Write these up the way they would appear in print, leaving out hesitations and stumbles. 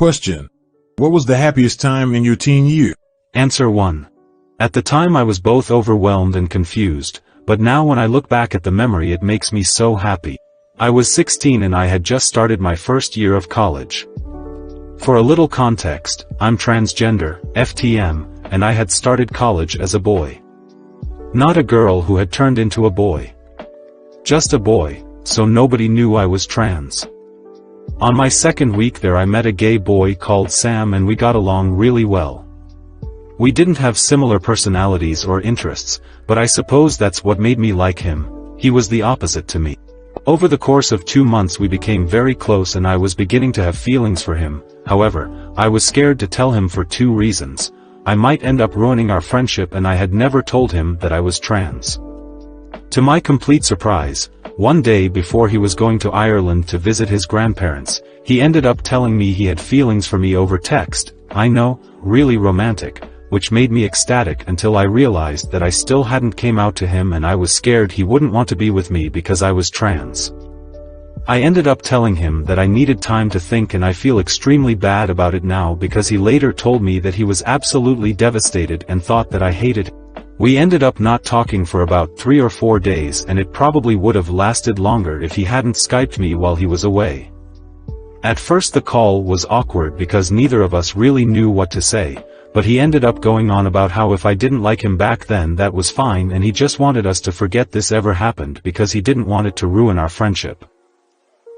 Question. What was the happiest time in your teen year? Answer 1. At the time I was both overwhelmed and confused, but now when I look back at the memory it makes me so happy. I was 16 and I had just started my first year of college. For a little context, I'm transgender, FTM, and I had started college as a boy. Not a girl who had turned into a boy. Just a boy, so nobody knew I was trans. On my second week there I met a gay boy called Sam and we got along really well. We didn't have similar personalities or interests, but I suppose that's what made me like him. He was the opposite to me. Over the course of 2 months we became very close and I was beginning to have feelings for him. However, I was scared to tell him for 2 reasons. I might end up ruining our friendship and I had never told him that I was trans. To my complete surprise, one day before he was going to Ireland to visit his grandparents, he ended up telling me he had feelings for me over text. I know, really romantic, which made me ecstatic until I realized that I still hadn't came out to him and I was scared he wouldn't want to be with me because I was trans. I ended up telling him that I needed time to think and I feel extremely bad about it now because he later told me that he was absolutely devastated and thought that I hated him. We ended up not talking for about 3 or 4 days and it probably would have lasted longer if he hadn't Skyped me while he was away. At first the call was awkward because neither of us really knew what to say, but he ended up going on about how if I didn't like him back then that was fine and he just wanted us to forget this ever happened because he didn't want it to ruin our friendship.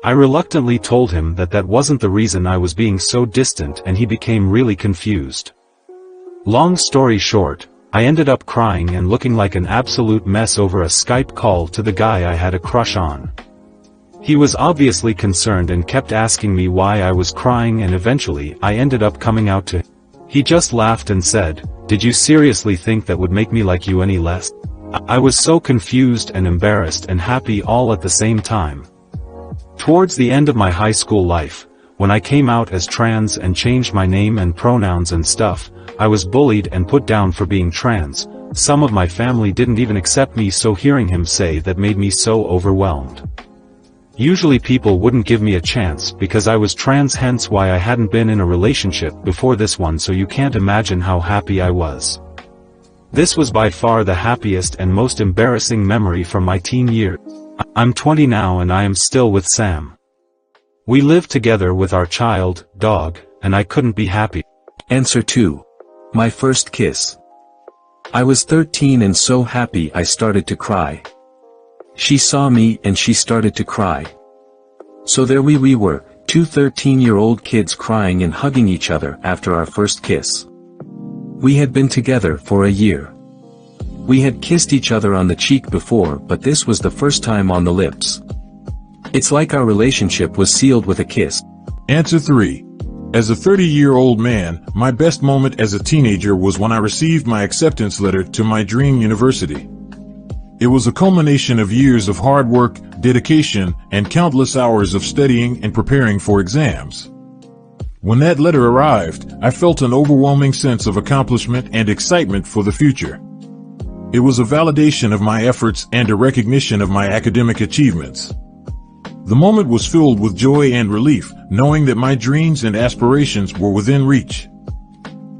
I reluctantly told him that that wasn't the reason I was being so distant and he became really confused. Long story short, I ended up crying and looking like an absolute mess over a Skype call to the guy I had a crush on. He was obviously concerned and kept asking me why I was crying and eventually I ended up coming out to him. He just laughed and said, "Did you seriously think that would make me like you any less?" I was so confused and embarrassed and happy all at the same time. Towards the end of my high school life, when I came out as trans and changed my name and pronouns and stuff, I was bullied and put down for being trans. Some of my family didn't even accept me, so hearing him say that made me so overwhelmed. Usually people wouldn't give me a chance because I was trans, hence why I hadn't been in a relationship before this one, so you can't imagine how happy I was. This was by far the happiest and most embarrassing memory from my teen years. I'm 20 now and I am still with Sam. We live together with our child, dog, and I couldn't be happy. Answer 2. My first kiss. I was 13 and so happy I started to cry. She saw me and she started to cry. So there we were, 2 13-year-old kids crying and hugging each other after our first kiss. We had been together for a year. We had kissed each other on the cheek before, but this was the first time on the lips. It's like our relationship was sealed with a kiss. Answer 3. As a 30-year-old man, my best moment as a teenager was when I received my acceptance letter to my dream university. It was a culmination of years of hard work, dedication, and countless hours of studying and preparing for exams. When that letter arrived, I felt an overwhelming sense of accomplishment and excitement for the future. It was a validation of my efforts and a recognition of my academic achievements. The moment was filled with joy and relief, knowing that my dreams and aspirations were within reach.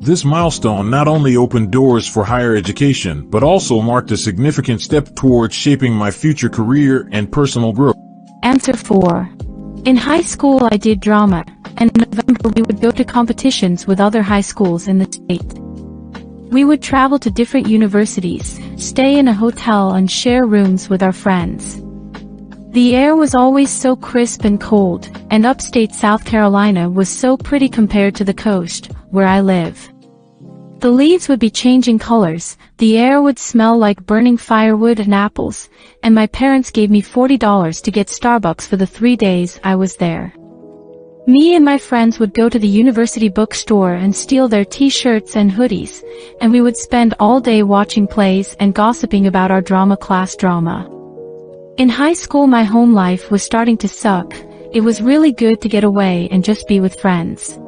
This milestone not only opened doors for higher education, but also marked a significant step towards shaping my future career and personal growth. Answer 4. In high school I did drama, and in November we would go to competitions with other high schools in the state. We would travel to different universities, stay in a hotel and share rooms with our friends. The air was always so crisp and cold, and upstate South Carolina was so pretty compared to the coast, where I live. The leaves would be changing colors, the air would smell like burning firewood and apples, and my parents gave me $40 to get Starbucks for the 3 days I was there. Me and my friends would go to the university bookstore and steal their t-shirts and hoodies, and we would spend all day watching plays and gossiping about our drama class drama. In high school my home life was starting to suck. It was really good to get away and just be with friends.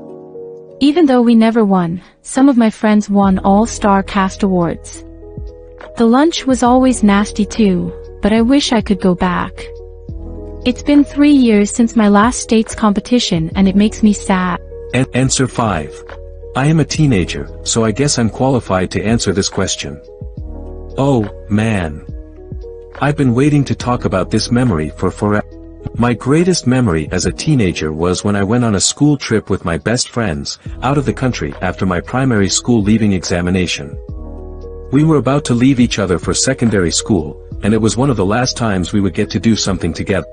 Even though we never won, some of my friends won All-Star Cast Awards. The lunch was always nasty too, but I wish I could go back. It's been 3 years since my last state's competition and it makes me sad. Answer 5. I am a teenager, so I guess I'm qualified to answer this question. Oh, man. I've been waiting to talk about this memory for forever. My greatest memory as a teenager was when I went on a school trip with my best friends, out of the country after my primary school leaving examination. We were about to leave each other for secondary school, and it was one of the last times we would get to do something together.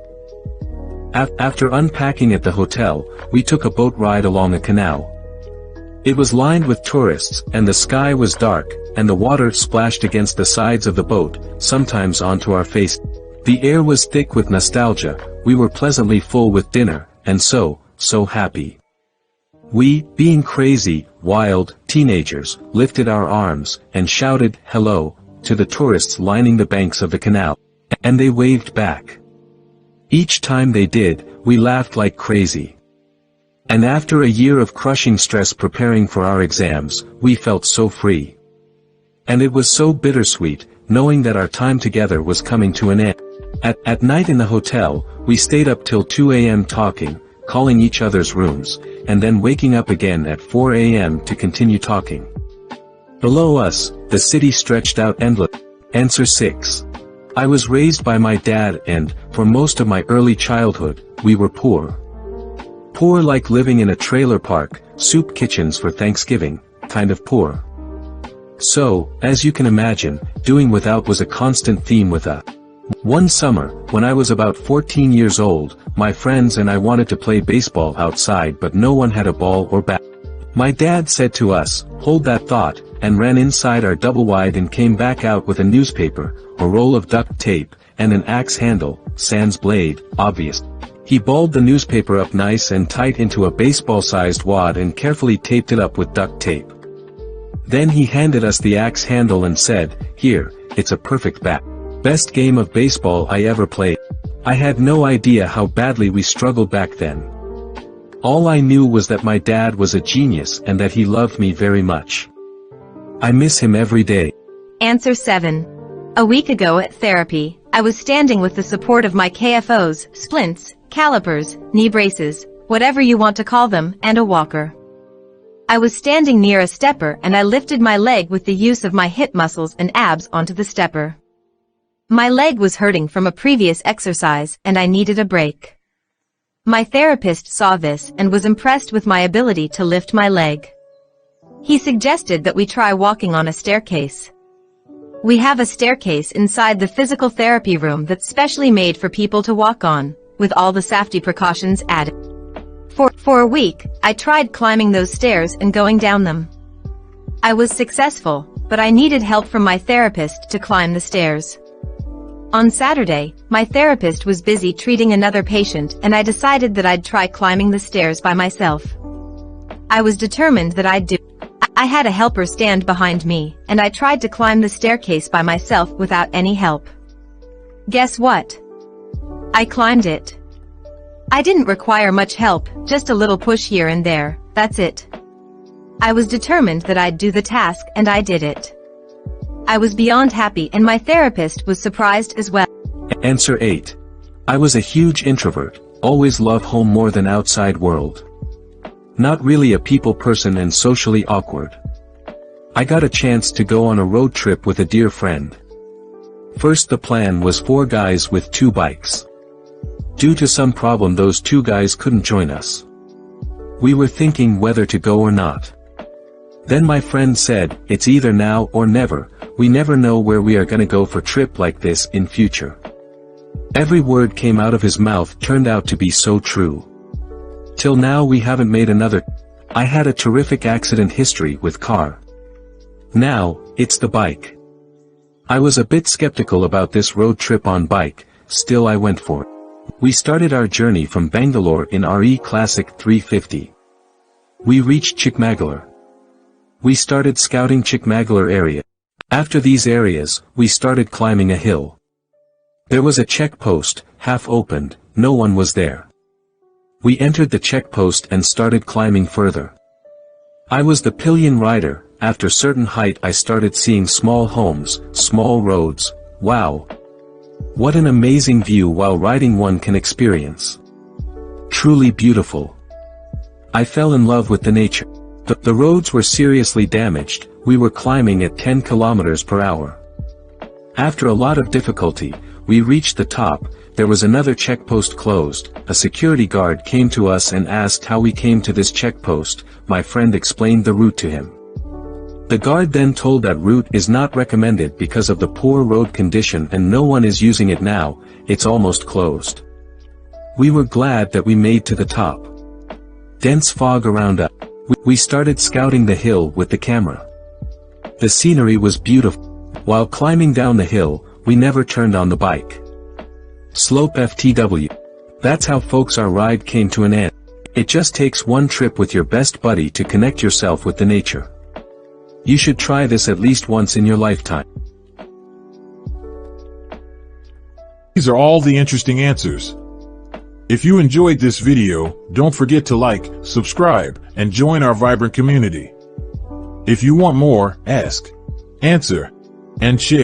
After unpacking at the hotel, we took a boat ride along a canal. It was lined with tourists, and the sky was dark, and the water splashed against the sides of the boat, sometimes onto our faces. The air was thick with nostalgia, we were pleasantly full with dinner, and so happy. We, being crazy, wild, teenagers, lifted our arms, and shouted, "Hello," to the tourists lining the banks of the canal. And they waved back. Each time they did, we laughed like crazy. And after a year of crushing stress preparing for our exams, we felt so free. And it was so bittersweet, knowing that our time together was coming to an end. At night in the hotel, we stayed up till 2 a.m. talking, calling each other's rooms, and then waking up again at 4 a.m. to continue talking. Below us, the city stretched out endless. Answer 6. I was raised by my dad and, for most of my early childhood, we were poor. Poor like living in a trailer park, soup kitchens for Thanksgiving, kind of poor. So, as you can imagine, doing without was a constant theme with us. One summer, when I was about 14 years old, my friends and I wanted to play baseball outside but no one had a ball or bat. My dad said to us, "Hold that thought," and ran inside our double-wide and came back out with a newspaper, a roll of duct tape, and an axe handle, sans blade, obvious. He balled the newspaper up nice and tight into a baseball-sized wad and carefully taped it up with duct tape. Then he handed us the axe handle and said, "Here, it's a perfect bat. Best game of baseball I ever played." I had no idea how badly we struggled back then. All I knew was that my dad was a genius and that he loved me very much. I miss him every day. Answer 7. A week ago at therapy, I was standing with the support of my KFOs, splints, calipers, knee braces, whatever you want to call them, and a walker. I was standing near a stepper and I lifted my leg with the use of my hip muscles and abs onto the stepper. My leg was hurting from a previous exercise and I needed a break. My therapist saw this and was impressed with my ability to lift my leg. He suggested that we try walking on a staircase. We have a staircase inside the physical therapy room that's specially made for people to walk on, with all the safety precautions added. For a week, I tried climbing those stairs and going down them. I was successful, but I needed help from my therapist to climb the stairs. On Saturday, my therapist was busy treating another patient and I decided that I'd try climbing the stairs by myself. I was determined that I'd do it. I had a helper stand behind me, and I tried to climb the staircase by myself without any help. Guess what? I climbed it. I didn't require much help, just a little push here and there, that's it. I was determined that I'd do the task and I did it. I was beyond happy and my therapist was surprised as well. Answer 8. I was a huge introvert, always loved home more than outside world. Not really a people person and socially awkward. I got a chance to go on a road trip with a dear friend. First the plan was 4 guys with 2 bikes. Due to some problem those 2 guys couldn't join us. We were thinking whether to go or not. Then my friend said, "It's either now or never, we never know where we are gonna go for trip like this in future." Every word came out of his mouth turned out to be so true. Till now we haven't made another. I had a terrific accident history with car. Now, it's the bike. I was a bit skeptical about this road trip on bike, still I went for it. We started our journey from Bangalore in RE Classic 350. We reached Chikmagalur. We started scouting Chikmagalur area. After these areas, we started climbing a hill. There was a check post, half opened, no one was there. We entered the check post and started climbing further. I was the pillion rider. After certain height I started seeing small homes, small roads. Wow! What an amazing view while riding one can experience. Truly beautiful. I fell in love with the nature. The roads were seriously damaged, we were climbing at 10 kilometers per hour. After a lot of difficulty, we reached the top. There was another checkpost closed. A security guard came to us and asked how we came to this checkpost. My friend explained the route to him. The guard then told that route is not recommended because of the poor road condition and no one is using it now, it's almost closed. We were glad that we made to the top. Dense fog around us. We started scouting the hill with the camera. The scenery was beautiful. While climbing down the hill, we never turned on the bike. Slope FTW. That's how folks our ride came to an end. It just takes one trip with your best buddy to connect yourself with the nature. You should try this at least once in your lifetime. These are all the interesting answers. If you enjoyed this video, don't forget to like, subscribe, and join our vibrant community. If you want more, ask, answer, and share.